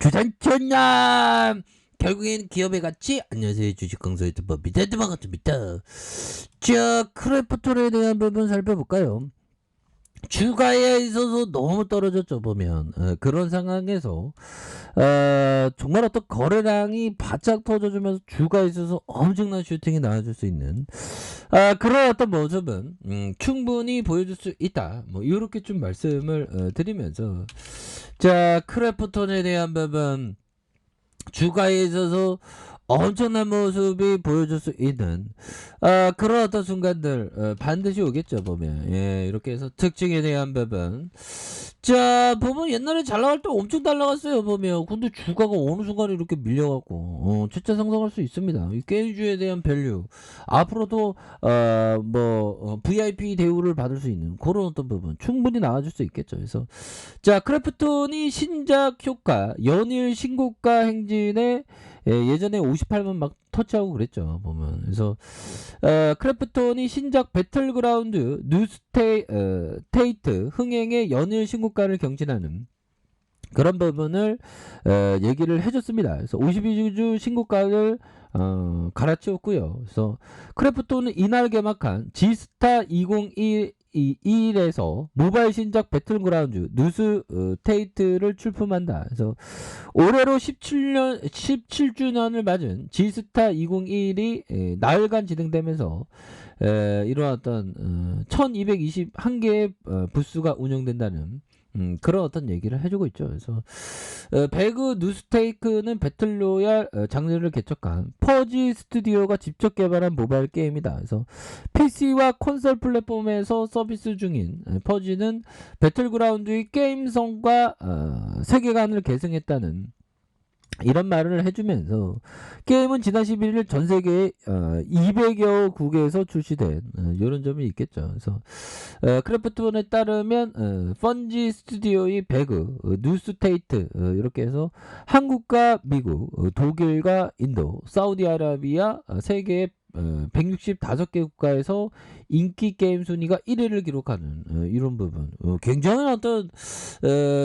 주산천남 결국엔 기업에 갔지. 안녕하세요, 주식강사 유튜버 미대드바가입니다. 자, 크래프톤에 대한 부분 살펴볼까요? 주가에 있어서 너무 떨어졌죠. 보면 그런 상황에서 정말 어떤 거래량이 바짝 터져주면서 주가에 있어서 엄청난 슈팅이 나와줄 수 있는 그런 어떤 모습은 충분히 보여줄 수 있다. 뭐 이렇게 좀 말씀을 드리면서, 자, 크래프톤에 대한 부분 주가에 있어서 엄청난 모습이 보여줄 수 있는 그런 어떤 순간들 반드시 오겠죠. 보면 이렇게 해서 특징에 대한 부분, 자, 보면 옛날에 잘 나갈 때 엄청 잘 나갔어요. 보면 근데 주가가 어느 순간에 이렇게 밀려갖고 진짜 상승할 수 있습니다. 이 게임주에 대한 밸류 앞으로도 VIP 대우를 받을 수 있는 그런 어떤 부분 충분히 나와줄 수 있겠죠. 그래서 자, 크래프톤이 신작 효과 연일 신고가 행진에 예전에 58만 막 터치하고 그랬죠. 보면 그래서 크래프톤이 신작 배틀그라운드 뉴스테이트 흥행의 연일 신고가를 경신하는 그런 부분을 얘기를 해줬습니다. 그래서 52주 신고가를 갈아치웠고요. 그래서 크래프톤은 이날 개막한 지스타 2021에서 모바일 신작 배틀그라운드 뉴스 테이트를 출품한다. 그래서 올해로 17주년을 맞은 지스타 2021이 나흘간 진행되면서 이러한 어떤 1221개의 부스가 운영된다는 그런 어떤 얘기를 해주고 있죠. 그래서 배그 뉴스테이크는 배틀로얄 장르를 개척한 퍼지 스튜디오가 직접 개발한 모바일 게임이다. 그래서 PC와 콘솔 플랫폼에서 서비스 중인 퍼지는 배틀그라운드의 게임성과 세계관을 계승했다는 이런 말을 해주면서 게임은 지난 11일 전 세계 200여 국에서 출시된 이런 점이 있겠죠. 그래서 크래프톤에 따르면 펀지 스튜디오의 배그, 뉴스테이트 이렇게 해서 한국과 미국, 독일과 인도, 사우디아라비아 세계의 165개 국가에서 인기 게임 순위가 1위를 기록하는 이런 부분 굉장히 어떤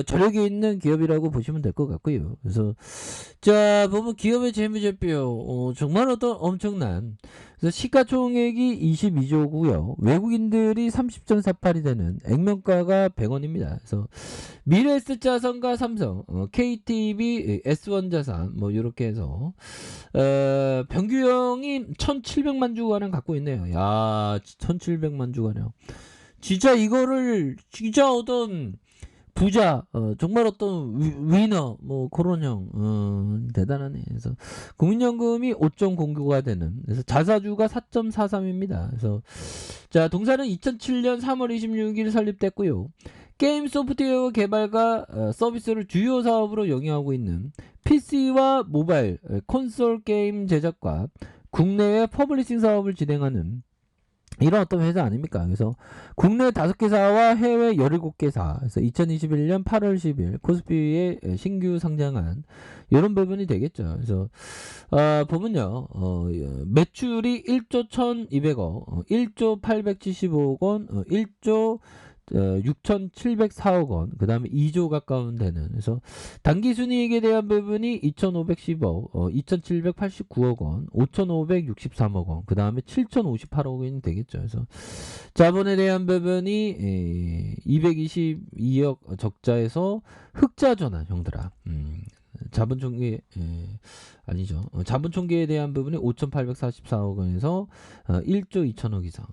저력이 있는 기업이라고 보시면 될 것 같고요. 그래서 자, 보면 기업의 재무제표 정말 어떤 엄청난, 그래서 시가총액이 22조고요. 외국인들이 30.48이 되는 액면가가 100원입니다. 그래서 미래에셋자산과 삼성, KTB, S1자산 뭐 이렇게 해서 변규형이 1700만 주가량 갖고 있네요. 야, 1700만 주가량. 진짜 이거를 진짜 어떤 부자, 정말 어떤 위너, 뭐, 그런 형, 대단하네. 그래서, 국민연금이 5.09가 되는, 그래서 자사주가 4.43입니다. 그래서, 자, 동사는 2007년 3월 26일 설립됐고요. 게임 소프트웨어 개발과 서비스를 주요 사업으로 영위하고 있는 PC와 모바일, 콘솔 게임 제작과 국내외 퍼블리싱 사업을 진행하는 이런 어떤 회사 아닙니까? 그래서 국내 5개사와 해외 17개사, 그래서 2021년 8월 10일 코스피에 신규 상장한 이런 부분이 되겠죠. 그래서 보면요, 매출이 1조 1200억, 1조 875억 원, 1조 6,704억 원, 그 다음에 2조 가까운 되는, 그래서 당기순이익에 대한 부분이 2,510억, 2,789억 원, 5,563억 원, 그 다음에 7,058억 원이 되겠죠. 그래서 자본에 대한 부분이 222억 적자에서 흑자 전환, 형들아. 자본총계 아니죠. 자본총계에 대한 부분이 5,844억 원에서 1조 2천억 이상.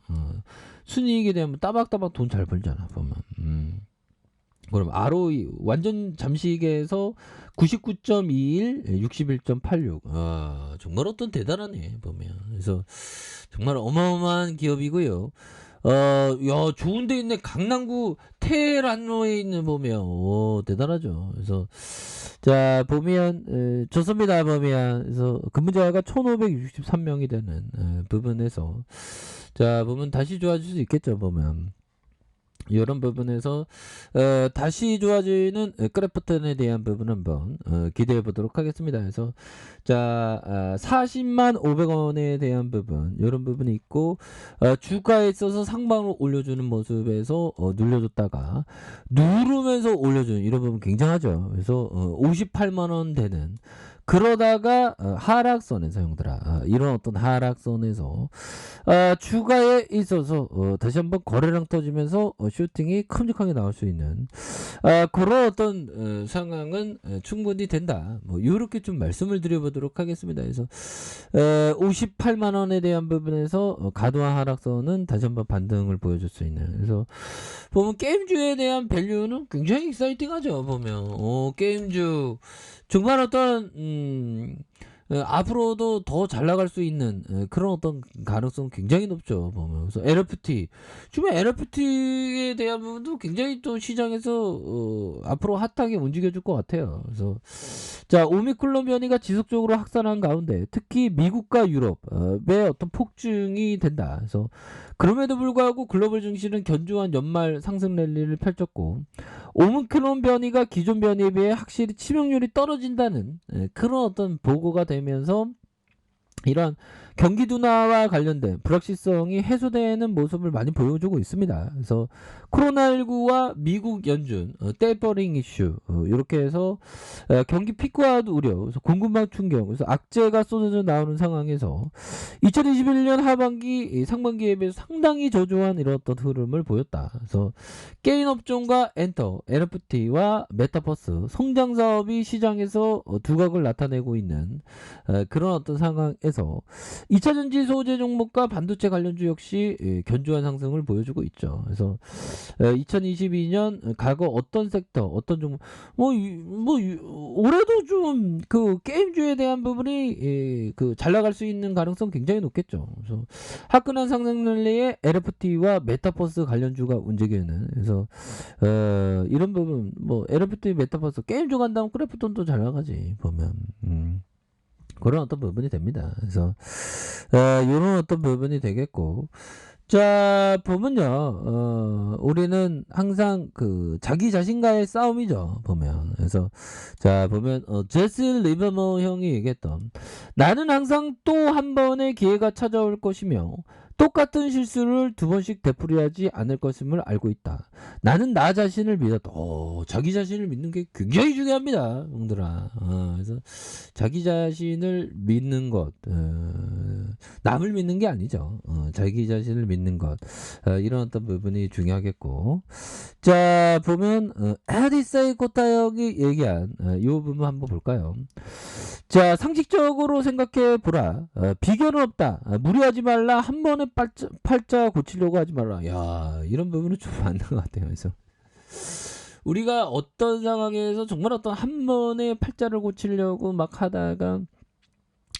순이익에 대한 따박따박 돈 잘 벌잖아 보면. 그럼 ROE 완전 잠식에서 99.21, 61.86. 정말 어떤 대단하네 보면. 그래서 정말 어마어마한 기업이고요. 야, 좋은 데 있네. 강남구 테란로에 있는 보면 대단하죠. 그래서 자, 보면 좋습니다. 보면 그래서 근무자가 1563명이 되는 부분에서 자, 보면 다시 좋아질 수 있겠죠. 보면 이런 부분에서 다시 좋아지는 크래프톤에 대한 부분 한번 기대해 보도록 하겠습니다. 그래서 자 40만 500원에 대한 부분 이런 부분이 있고 주가에 있어서 상방으로 올려주는 모습에서 눌려줬다가 누르면서 올려주는 이런 부분 굉장하죠. 그래서 58만 원 되는 그러다가 하락선에서 형들아 이런 어떤 하락선에서 주가에 있어서 다시 한번 거래량 터지면서 슈팅이 큼직하게 나올 수 있는 그런 어떤 상황은 충분히 된다. 뭐 이렇게 좀 말씀을 드려보도록 하겠습니다. 그래서 58만 원에 대한 부분에서 과도한 하락선은 다시 한번 반등을 보여줄 수 있는. 그래서 보면 게임주에 대한 밸류는 굉장히 익사이팅하죠. 보면 게임주 정말 어떤 앞으로도 더 잘 나갈 수 있는 그런 어떤 가능성 굉장히 높죠. 보면 그래서 NFT 주변 NFT에 대한 부분도 굉장히 또 시장에서 앞으로 핫하게 움직여줄 것 같아요. 그래서 자 오미크론 변이가 지속적으로 확산한 가운데 특히 미국과 유럽의 어떤 폭증이 된다. 그래서 그럼에도 불구하고 글로벌 증시는 견조한 연말 상승 랠리를 펼쳤고 오미크론 변이가 기존 변이에 비해 확실히 치명률이 떨어진다는 그런 어떤 보고가 되면서 이런 경기 둔화와 관련된 불확실성이 해소되는 모습을 많이 보여주고 있습니다. 그래서 코로나19와 미국 연준 테이퍼링 이슈 이렇게 해서 경기 피크와 우려, 그래서 공급망 충격, 그래서 악재가 쏟아져 나오는 상황에서 2021년 하반기 상반기에 비해서 상당히 저조한 이런 어떤 흐름을 보였다. 그래서 게임 업종과 엔터, NFT와 메타버스 성장 사업이 시장에서 두각을 나타내고 있는 그런 어떤 상황에서 2차전지 소재 종목과 반도체 관련주 역시 견조한 상승을 보여주고 있죠. 그래서 2022년 과거 어떤 섹터, 어떤 종목, 올해도 좀 그 게임주에 대한 부분이 그 잘 나갈 수 있는 가능성 굉장히 높겠죠. 그래서 화끈한 상승 랠리에 NFT와 메타버스 관련주가 움직이는. 그래서 이런 부분 뭐 NFT, 메타버스 게임주 간다면 크래프톤도 잘 나가지 보면. 그런 어떤 부분이 됩니다. 그래서 이런 어떤 부분이 되겠고, 자 보면요, 우리는 항상 그 자기 자신과의 싸움이죠. 보면 그래서 자 보면 제시 리버머 형이 얘기했던 나는 항상 또 한 번의 기회가 찾아올 것이며 똑같은 실수를 두 번씩 되풀이하지 않을 것임을 알고 있다. 나는 나 자신을 믿었다. 자기 자신을 믿는 게 굉장히 중요합니다, 형들아. 그래서 자기 자신을 믿는 것, 남을 믿는 게 아니죠. 자기 자신을 믿는 것, 이런 어떤 부분이 중요하겠고. 자 보면 에디사이 코타역이 얘기한 이 부분 한번 볼까요? 자 상식적으로 생각해 보라. 비결은 없다. 무리하지 말라. 한 번에 팔자 고치려고 하지 말라. 야 이런 부분은 좀 맞는 것 같아요. 그래서 우리가 어떤 상황에서 정말 어떤 한 번에 팔자를 고치려고 막 하다가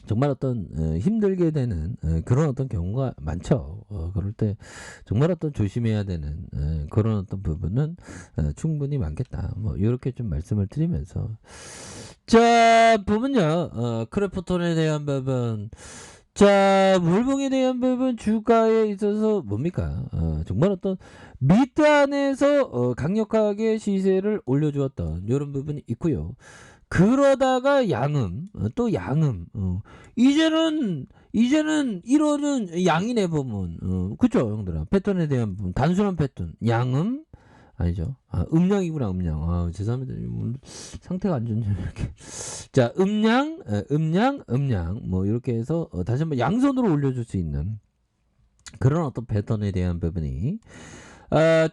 정말 어떤 힘들게 되는 그런 어떤 경우가 많죠. 그럴 때 정말 어떤 조심해야 되는 그런 어떤 부분은 충분히 많겠다. 뭐 이렇게 좀 말씀을 드리면서 자 보면요, 크래프톤에 대한 부분, 자 물봉에 대한 부분 주가에 있어서 뭡니까? 정말 어떤 미드 안에서 강력하게 시세를 올려주었던 이런 부분이 있고요. 그러다가 양음, 또 양음, 이제는 1월은 양이네 보면, 그쵸 형들아. 패턴에 대한 부분, 단순한 패턴, 양음 아니죠. 음양이구나, 음양. 죄송합니다. 오늘 상태가 안 좋네요, 이렇게. 자, 음양, 뭐 이렇게 해서 다시 한번 양선으로 올려줄 수 있는 그런 어떤 패턴에 대한 부분이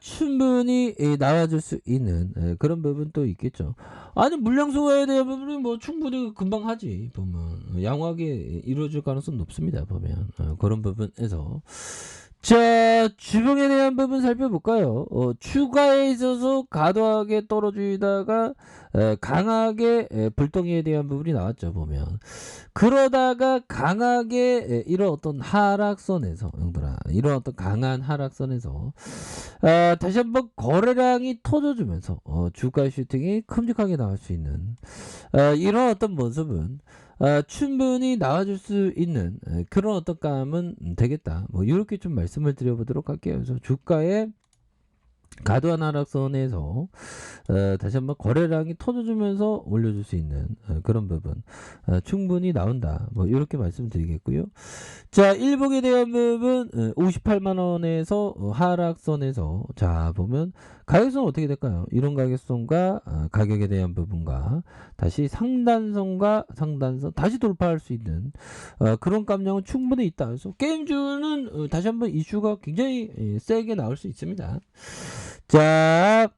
충분히 나와줄 수 있는 그런 부분도 있겠죠. 아니 물량 소화에 대한 부분이 뭐 충분히 금방 하지 보면 양호하게 이루어질 가능성 높습니다. 보면 그런 부분에서 자 주봉에 대한 부분 살펴볼까요? 추가에 있어서 과도하게 떨어지다가 강하게 불똥이에 대한 부분이 나왔죠. 보면 그러다가 강하게 이런 어떤 하락선에서 형들아, 이런 어떤 강한 하락선에서 다시 한번 거래량이 터져주면서 주가 슈팅이 큼직하게 나올 수 있는 이런 어떤 모습은 충분히 나와줄 수 있는 그런 어떤 감은 되겠다. 뭐 이렇게 좀 말씀을 드려보도록 할게요. 그래서 주가의 과도한 하락선에서 다시 한번 거래량이 터져주면서 올려줄 수 있는 그런 부분 충분히 나온다. 뭐 이렇게 말씀드리겠고요. 자, 일봉에 대한 부분 58만 원에서 하락선에서 자 보면 가격선 어떻게 될까요? 이런 가격선과 가격에 대한 부분과 다시 상단선과 상단선 다시 돌파할 수 있는 그런 감량은 충분히 있다. 그래서 게임주는 다시 한번 이슈가 굉장히 세게 나올 수 있습니다. 자,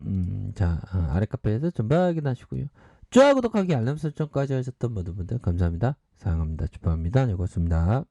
아래 카페에서 전부 확인하시고요. 좋아요, 구독하기, 알람 설정까지 하셨던 모든 분들 감사합니다. 사랑합니다. 축복합니다. 네, 고맙습니다.